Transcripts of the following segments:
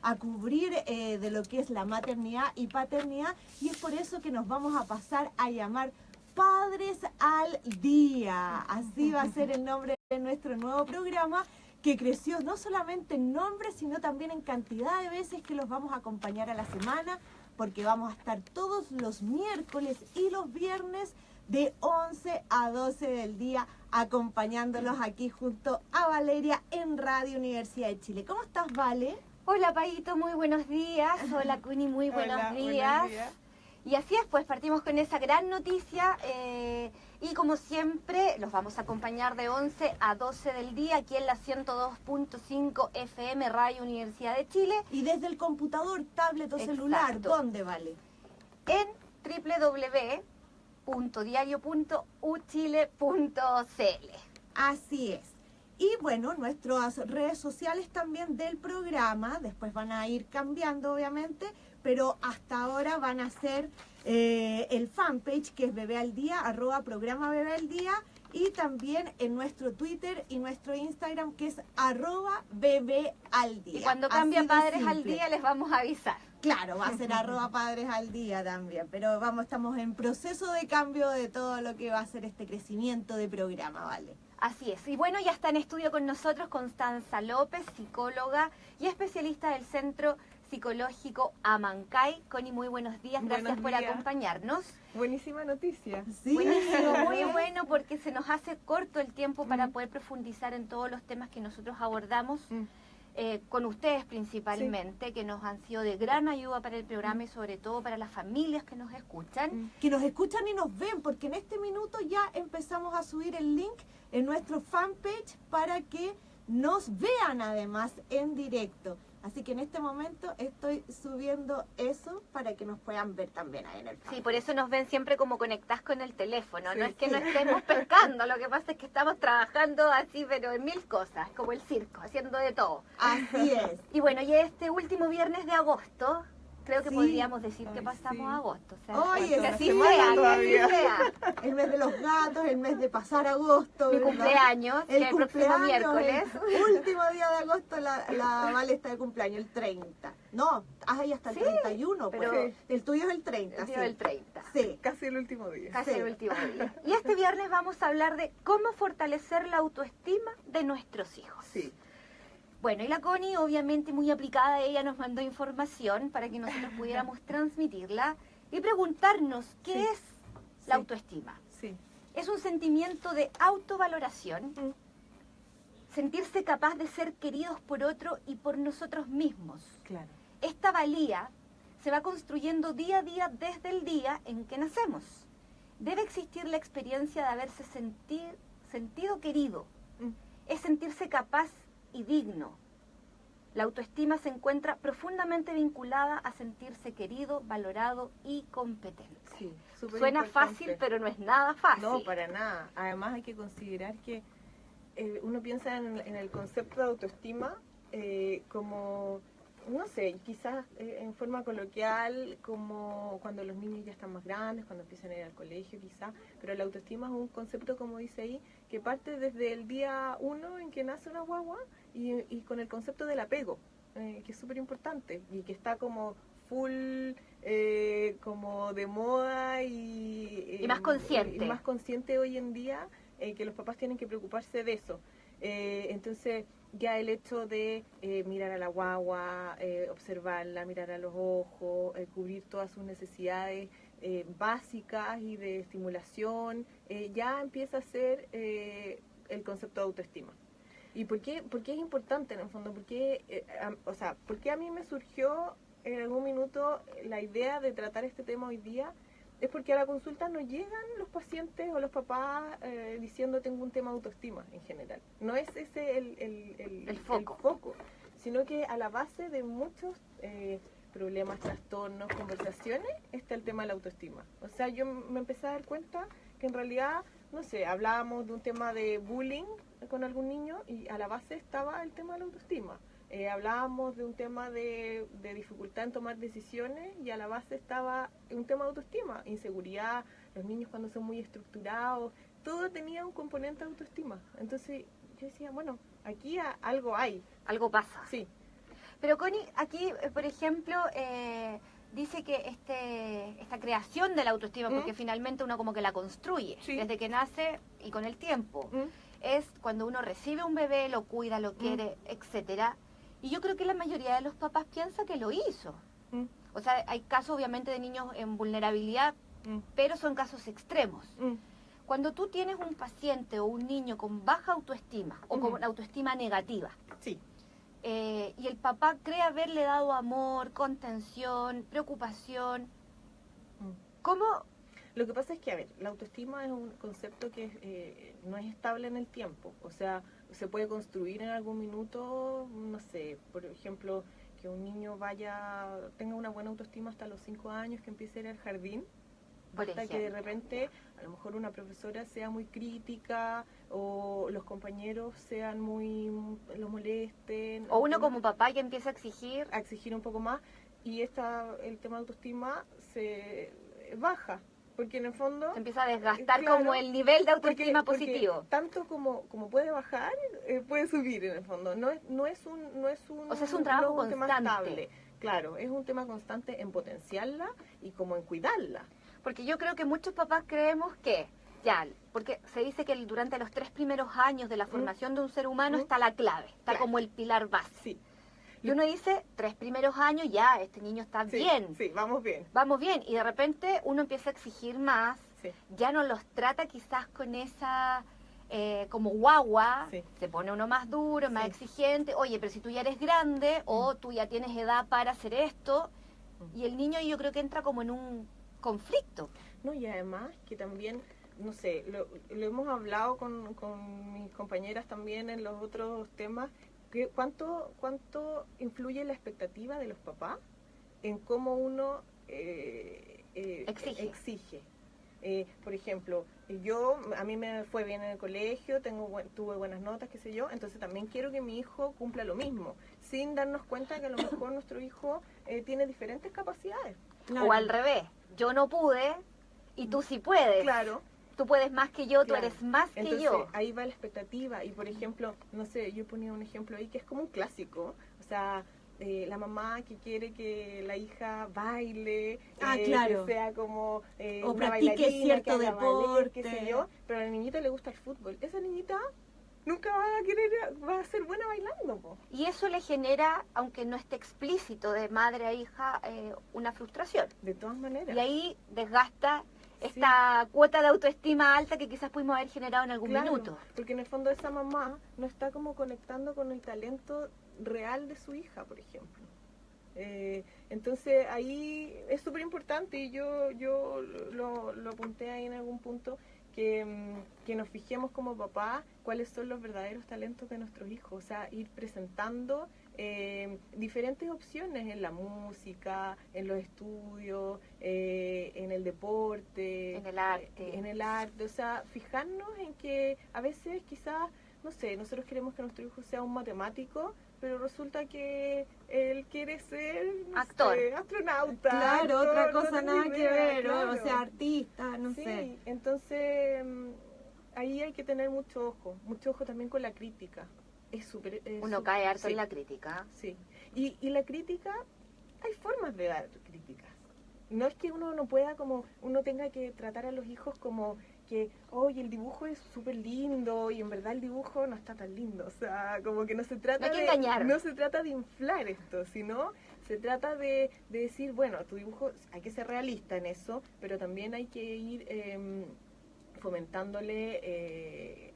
a cubrir de lo que es la maternidad y paternidad, y es por eso que nos vamos a pasar a llamar Padres al Día. Así va a ser el nombre de nuestro nuevo programa, que creció no solamente en nombre, sino también en cantidad de veces que los vamos a acompañar a la semana, porque vamos a estar todos los miércoles y los viernes de 11 a 12 del día acompañándolos aquí junto a Valeria en Radio Universidad de Chile. ¿Cómo estás, Vale? Hola, Paito, muy buenos días. Hola, Cuni, muy buenos días. Buenos días. Y así es, pues partimos con esa gran noticia y como siempre los vamos a acompañar de 11 a 12 del día aquí en la 102.5 FM Radio Universidad de Chile. Y desde el computador, tablet o celular, Exacto. ¿dónde, Vale? En www.diario.uchile.cl. Así es. Y bueno, nuestras redes sociales también del programa, después van a ir cambiando obviamente, pero hasta ahora van a ser el fanpage, que es Bebé al Día, @programa Bebé al Día, y también en nuestro Twitter y nuestro Instagram, que es @Bebé al Día. Y cuando cambia Así de Padres al simple. Día les vamos a avisar. Claro, va a ser @Padres al Día también, pero estamos en proceso de cambio de todo lo que va a ser este crecimiento de programa, ¿vale? Así es. Y bueno, ya está en estudio con nosotros Constanza López, psicóloga y especialista del Centro Psicológico Amancay. Connie, muy buenos días. Gracias Buenos por días. acompañarnos. Buenísima noticia. Sí. Buenísimo, muy bueno, porque se nos hace corto el tiempo para poder profundizar en todos los temas que nosotros abordamos. Con ustedes principalmente, que nos han sido de gran ayuda para el programa y sobre todo para las familias que nos escuchan. Que nos escuchan y nos ven, porque en este minuto ya empezamos a subir el link en nuestro fanpage para que nos vean además en directo. Así que en este momento estoy subiendo eso para que nos puedan ver también ahí en el fanpage. Sí, por eso nos ven siempre como conectadas con el teléfono. Sí, No es que sí. no estemos pescando, lo que pasa es que estamos trabajando así, pero en mil cosas, como el circo, haciendo de todo. Así es. Y bueno, y este último viernes de agosto, creo que Sí. podríamos decir que Ay, pasamos sí. a agosto. O sea, Oye, que esa así semana sea, que así todavía. sea. El mes de los gatos, el mes de pasar agosto. Mi ¿verdad? cumpleaños, que es el próximo miércoles. El último día de agosto la Vale está de cumpleaños, el 30. No, ahí hasta el Sí, 31, pero- pues. El tuyo es el 30, El día sí. del 30. Sí. Casi el último día. Casi Sí. el último día. Y este viernes vamos a hablar de cómo fortalecer la autoestima de nuestros hijos. Sí. Bueno, y la Connie, obviamente muy aplicada, ella nos mandó información para que nosotros pudiéramos transmitirla y preguntarnos qué Sí. es la Sí. autoestima. Sí. Es un sentimiento de autovaloración, Mm. sentirse capaz de ser queridos por otro y por nosotros mismos. Claro. Esta valía se va construyendo día a día desde el día en que nacemos. Debe existir la experiencia de haberse sentido querido. Mm. Es sentirse capaz y digno. La autoestima se encuentra profundamente vinculada a sentirse querido, valorado y competente. Sí. Súper Suena importante. fácil, pero no es nada fácil. No, para nada. Además hay que considerar que uno piensa en el concepto de autoestima como, no sé, quizás en forma coloquial, como cuando los niños ya están más grandes, cuando empiezan a ir al colegio quizás, pero la autoestima es un concepto, como dice ahí, que parte desde el día 1 en que nace una guagua y con el concepto del apego, que es súper importante y que está como full como de moda y más consciente. y más consciente hoy en día, que los papás tienen que preocuparse de eso. Entonces ya el hecho de mirar a la guagua, observarla, mirar a los ojos, cubrir todas sus necesidades básicas y de estimulación, ya empieza a ser el concepto de autoestima. ¿Y por qué es importante en el fondo? ¿Por qué a mí me surgió en algún minuto la idea de tratar este tema hoy día? Es porque a la consulta no llegan los pacientes o los papás diciendo tengo un tema de autoestima en general. No es ese El foco. Sino que a la base de muchos problemas, trastornos, conversaciones, está el tema de la autoestima. O sea, yo me empecé a dar cuenta que en realidad, no sé, hablábamos de un tema de bullying con algún niño y a la base estaba el tema de la autoestima. Hablábamos de un tema de dificultad en tomar decisiones y a la base estaba un tema de autoestima, inseguridad, los niños cuando son muy estructurados, todo tenía un componente de autoestima. Entonces yo decía, bueno, aquí algo hay. Algo pasa. Sí. Pero Connie, aquí, por ejemplo, dice que esta creación de la autoestima, porque finalmente uno como que la construye desde que nace y con el tiempo, es cuando uno recibe un bebé, lo cuida, lo quiere, etcétera. Y yo creo que la mayoría de los papás piensa que lo hizo. O sea, hay casos obviamente de niños en vulnerabilidad, pero son casos extremos. Cuando tú tienes un paciente o un niño con baja autoestima o con autoestima negativa, y el papá cree haberle dado amor, contención, preocupación, ¿cómo? Lo que pasa es que, a ver, la autoestima es un concepto que no es estable en el tiempo. O sea, se puede construir en algún minuto, no sé, por ejemplo, que un niño tenga una buena autoestima hasta los 5 años, que empiece a ir al jardín, hasta que de repente a lo mejor una profesora sea muy crítica o los compañeros lo molesten. O uno como papá que empieza a exigir un poco más, y el tema de autoestima se baja. Porque en el fondo se empieza a desgastar, claro, como el nivel de autoestima positivo. Porque tanto como puede bajar, puede subir en el fondo. No es un trabajo constante. Tema estable. Claro, es un tema constante en potenciarla y como en cuidarla. Porque yo creo que muchos papás creemos que, porque se dice que durante los 3 primeros años de la formación de un ser humano está la clave, está como el pilar base. Sí. Y uno dice, 3 primeros años, este niño está bien. Sí, vamos bien. Vamos bien. Y de repente uno empieza a exigir más, ya no los trata quizás con esa, como guagua, se pone uno más duro, más exigente. Oye, pero si tú ya eres grande o tú ya tienes edad para hacer esto, y el niño yo creo que entra como en un conflicto. No, y además que también, no sé, lo hemos hablado con mis compañeras también en los otros temas, ¿cuánto influye la expectativa de los papás en cómo uno exige? Por ejemplo, a mí me fue bien en el colegio, tuve buenas notas, qué sé yo, entonces también quiero que mi hijo cumpla lo mismo, sin darnos cuenta que a lo mejor nuestro hijo tiene diferentes capacidades. Claro. O al revés, yo no pude y tú sí puedes. Claro. Tú puedes más que yo, claro. Tú eres más Entonces, que yo. Ahí va la expectativa. Y por ejemplo, no sé, yo ponía un ejemplo ahí que es como un clásico. O sea, la mamá que quiere que la hija baile, claro, que sea como o una practique bailarina, cierto que haga deporte, ballet, qué sé yo, pero al niñito le gusta el fútbol. Esa niñita nunca va a ser buena bailando, po. Y eso le genera, aunque no esté explícito de madre a hija, una frustración. De todas maneras. Y ahí desgasta esta cuota de autoestima alta que quizás pudimos haber generado en algún minuto. Porque en el fondo esa mamá no está como conectando con el talento real de su hija, por ejemplo. Entonces ahí es súper importante, y yo lo apunté ahí en algún punto, que nos fijemos como papás cuáles son los verdaderos talentos de nuestros hijos. O sea, ir presentando diferentes opciones en la música, en los estudios, en el deporte, en el arte. O sea, fijarnos en que a veces quizás, no sé, nosotros queremos que nuestro hijo sea un matemático, pero resulta que él quiere ser astronauta. Claro, actor, otra cosa nada que ver, claro. O sea, artista, no sé. Entonces ahí hay que tener mucho ojo también con la crítica. Uno cae harto en la crítica. Sí, y la crítica, hay formas de dar críticas. No es que uno no pueda, uno tenga que tratar a los hijos como que, oye, el dibujo es súper lindo y en verdad el dibujo no está tan lindo. O sea, como que no se trata no se trata de inflar esto, sino se trata de decir, bueno, tu dibujo, hay que ser realista en eso, pero también hay que ir fomentándole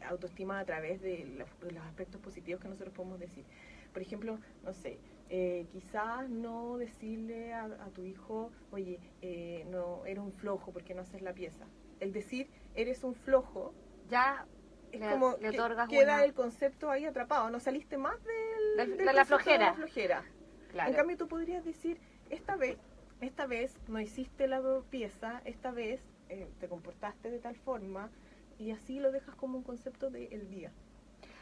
autoestima a través de los aspectos positivos que nosotros podemos decir. Por ejemplo, no sé, quizás no decirle a tu hijo, oye, no, eres un flojo porque no haces la pieza. El decir, eres un flojo, ya es como le otorgas queda el concepto ahí atrapado, no saliste más de la flojera. Claro. En cambio tú podrías decir, esta vez no hiciste la pieza, esta vez te comportaste de tal forma, y así lo dejas como un concepto del día.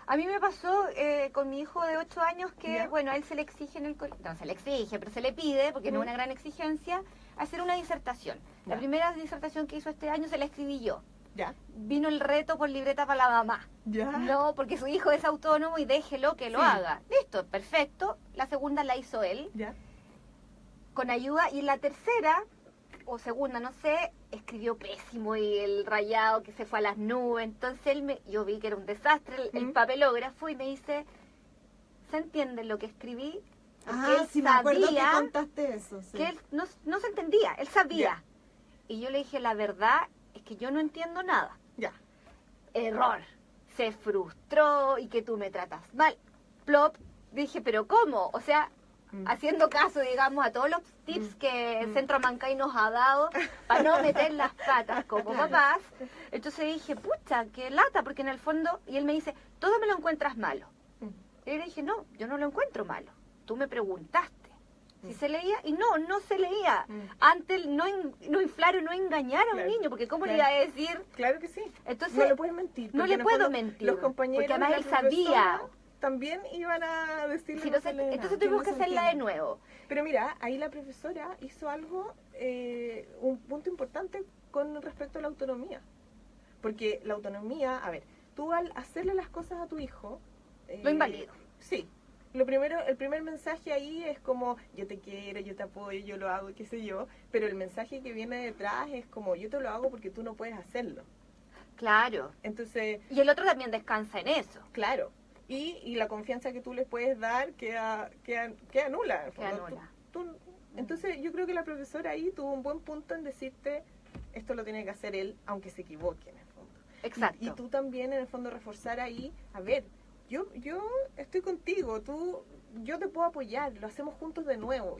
A mí me pasó con mi hijo de 8 años que, ¿Ya? bueno, a él se le exige en el colegio, no se le exige, pero se le pide, porque no es una gran exigencia, hacer una disertación. La primera disertación que hizo este año se la escribí yo. Ya. vino el reto por libreta para la mamá. Ya. No, porque su hijo es autónomo y déjelo que lo Sí. haga. Listo, perfecto. La segunda la hizo él, Ya. con ayuda. Y la tercera, o segunda, no sé, escribió pésimo y el rayado que se fue a las nubes. Entonces yo vi que era un desastre el papelógrafo y me dice, ¿se entiende lo que escribí? Porque él sí, me acuerdo que sabía contaste eso. Sí. que él no se entendía, él sabía. Y yo le dije, la verdad es que yo no entiendo nada. Ya. Error. Se frustró y que tú me tratas mal. Plop. Dije, ¿pero cómo? O sea, haciendo caso, digamos, a todos los tips que el Centro Mancay nos ha dado para no meter las patas como papás. Entonces dije, pucha, qué lata, porque en el fondo, y él me dice, todo me lo encuentras malo. Y yo le dije, no, yo no lo encuentro malo. Tú me preguntaste si se leía, y no se leía. Antes no inflar o no engañar a un niño, porque ¿cómo le iba a decir? Claro que sí. Entonces, no le puedes mentir. no porque le en el puedo fondo mentir, Los compañeros porque además y la él sabía. profesora también iban a decirle Sí, no se lee nada, entonces tuvimos que no se hacerla de entiende. nuevo. Pero mira, ahí la profesora hizo algo, un punto importante con respecto a la autonomía. Porque la autonomía, a ver, tú al hacerle las cosas a tu hijo... Lo invalido. Sí. Lo primero, el primer mensaje ahí es como, yo te quiero, yo te apoyo, yo lo hago, qué sé yo. Pero el mensaje que viene detrás es como, yo te lo hago porque tú no puedes hacerlo. Claro. Entonces... Y el otro también descansa en eso. Claro. Y la confianza que tú les puedes dar queda nula. en el Queda fondo. nula. Entonces yo creo que la profesora ahí tuvo un buen punto en decirte, esto lo tiene que hacer él, aunque se equivoque en el fondo. Exacto. Y tú también en el fondo reforzar ahí, a ver, yo estoy contigo, yo te puedo apoyar, lo hacemos juntos de nuevo.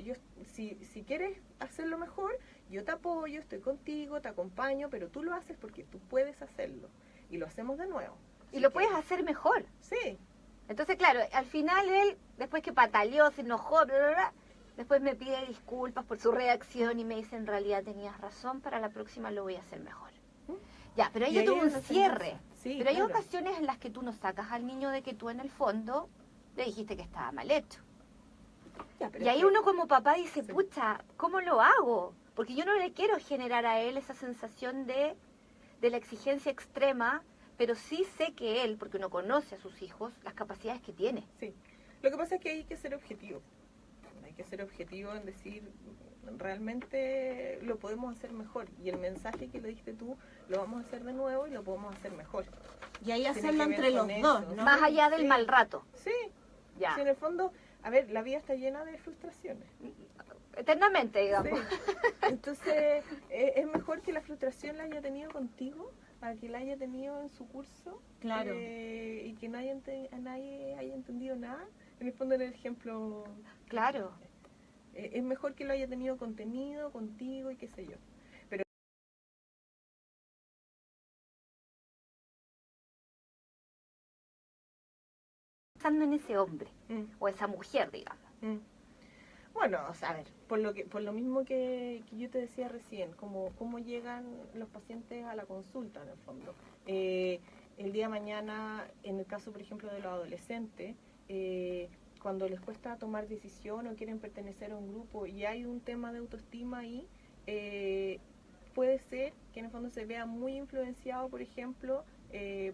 Si quieres hacerlo mejor, yo te apoyo, estoy contigo, te acompaño, pero tú lo haces porque tú puedes hacerlo. Y lo hacemos de nuevo. Y lo puedes hacer mejor. Sí. Entonces, claro, al final él, después que pataleó, se enojó, después me pide disculpas por su reacción y me dice, en realidad tenías razón, para la próxima lo voy a hacer mejor. Ya, pero ahí yo tuve un cierre. Sí, pero hay claro. ocasiones en las que tú no sacas al niño de que tú en el fondo le dijiste que estaba mal hecho. Ya, pero Y ahí es que- uno como papá dice, Sí. pucha, ¿cómo lo hago? Porque yo no le quiero generar a él esa sensación de la exigencia extrema, pero sí sé que él, porque uno conoce a sus hijos, las capacidades que tiene. Sí. Lo que pasa es que hay que ser objetivo. Hay que ser objetivo en decir, realmente lo podemos hacer mejor. Y el mensaje que le diste tú, lo vamos a hacer de nuevo y lo podemos hacer mejor. Y ahí Tiene hacerlo que ver entre los con dos, eso. ¿no? Más allá del Sí. mal rato. Sí. Ya. Sí, en el fondo, a ver, la vida está llena de frustraciones. Eternamente, digamos. Sí. Entonces, es mejor que la frustración la haya tenido contigo, a que la haya tenido en su curso. Claro. Y que nadie haya entendido nada. En el fondo, en el ejemplo... Claro. Es mejor que lo haya tenido contenido, contigo y qué sé yo. Pero Pensando en ese hombre, o esa mujer, digamos. Bueno, o sea, a ver, por lo mismo que yo te decía recién, cómo llegan los pacientes a la consulta en el fondo. El día de mañana, en el caso, por ejemplo, de los adolescentes, cuando les cuesta tomar decisión o quieren pertenecer a un grupo y hay un tema de autoestima ahí, puede ser que en el fondo se vea muy influenciado, por ejemplo, sí.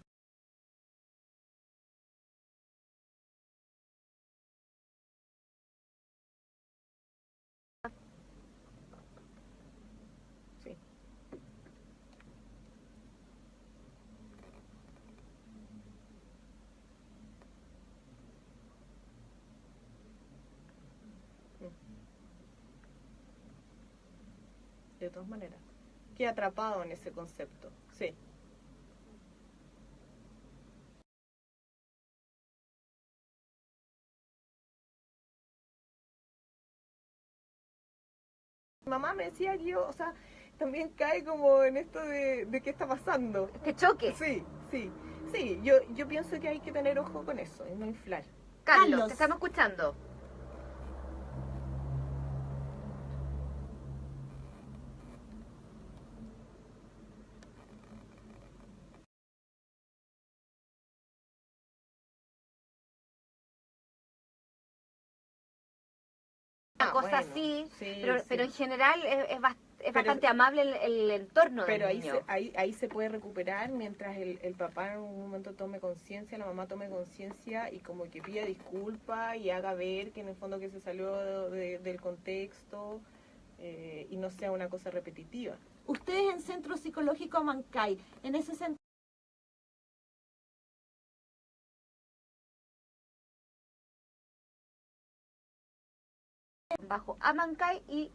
De todas maneras, queda atrapado en ese concepto, sí. Mamá me decía que yo, o sea, también cae como en esto de qué está pasando. Este choque. Sí, yo pienso que hay que tener ojo con eso, y no inflar. Carlos, Carlos. te estamos escuchando. Una cosa Bueno, así, sí, pero sí. en general bastante amable el entorno del Pero niño. ahí se puede recuperar mientras el papá en un momento tome conciencia, la mamá tome conciencia y como que pida disculpas y haga ver que en el fondo que se salió del contexto y no sea una cosa repetitiva. Ustedes en Centro Psicológico Amancay, en ese centro bajo Amancay y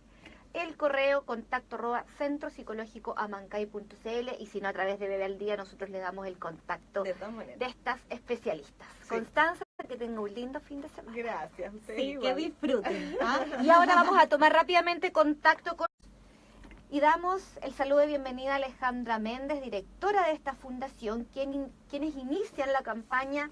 el correo contacto@centropsicológicoamancay.cl, y si no a través de Bebé al Día nosotros le damos el contacto De todas maneras. de estas especialistas. Sí. Constanza, que tenga un lindo fin de semana. Gracias. Ustedes sí, que igual. disfruten. ¿Ah? Y ahora vamos a tomar rápidamente contacto con... Y damos el saludo de bienvenida a Alejandra Méndez, directora de esta fundación, quienes inician la campaña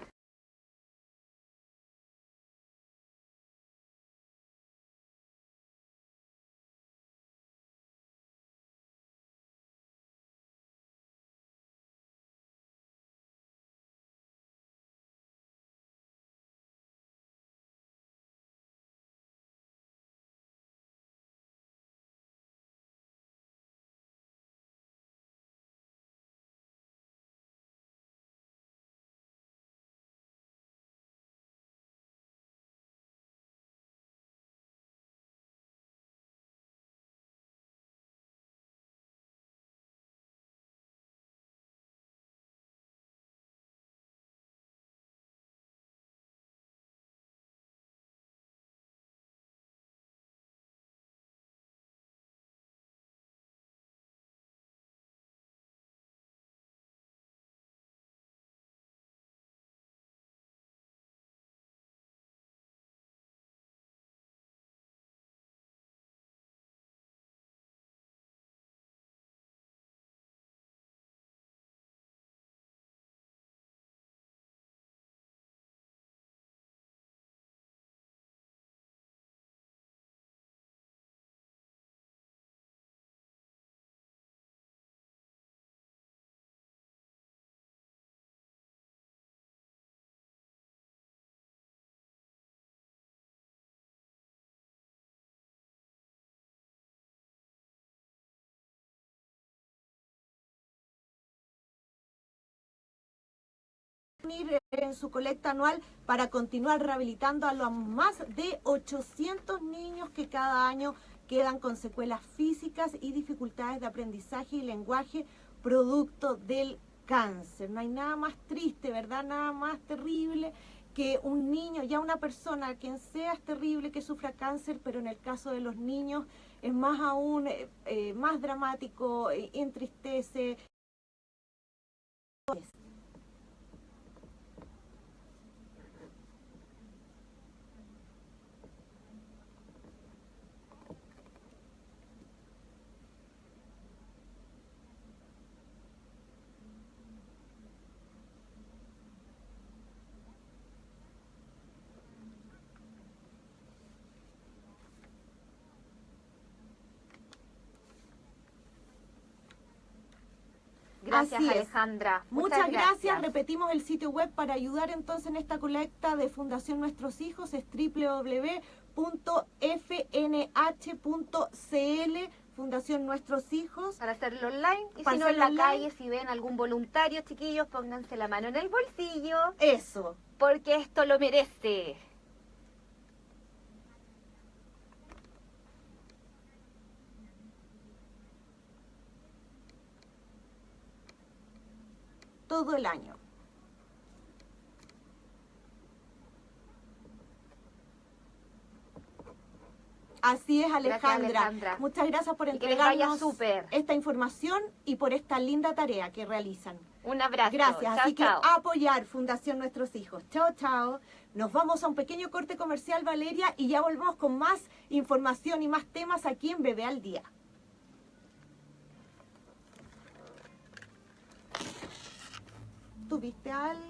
en su colecta anual para continuar rehabilitando a los más de 800 niños que cada año quedan con secuelas físicas y dificultades de aprendizaje y lenguaje producto del cáncer. No hay nada más triste, ¿verdad? Nada más terrible que un niño, ya una persona, quien sea, es terrible que sufra cáncer, pero en el caso de los niños es más aún, más dramático, entristece. Gracias, Así es. Alejandra. Muchas gracias. Repetimos el sitio web para ayudar entonces en esta colecta de Fundación Nuestros Hijos, es www.fnh.cl, Fundación Nuestros Hijos. Para hacerlo online, y Para si no en la hacerlo calle, online. si ven algún voluntario, chiquillos, pónganse la mano en el bolsillo, Eso. porque esto lo merece. Todo el año. Así es, Alejandra. Alejandra. Muchas gracias por Y que les vaya entregarnos súper. esta información y por esta linda tarea que realizan. Un abrazo. Gracias. Chao, Así chao. que apoyar Fundación Nuestros Hijos. Chao, chao. Nos vamos a un pequeño corte comercial, Valeria, y ya volvemos con más información y más temas aquí en Bebé al Día. ¿Tuviste algo?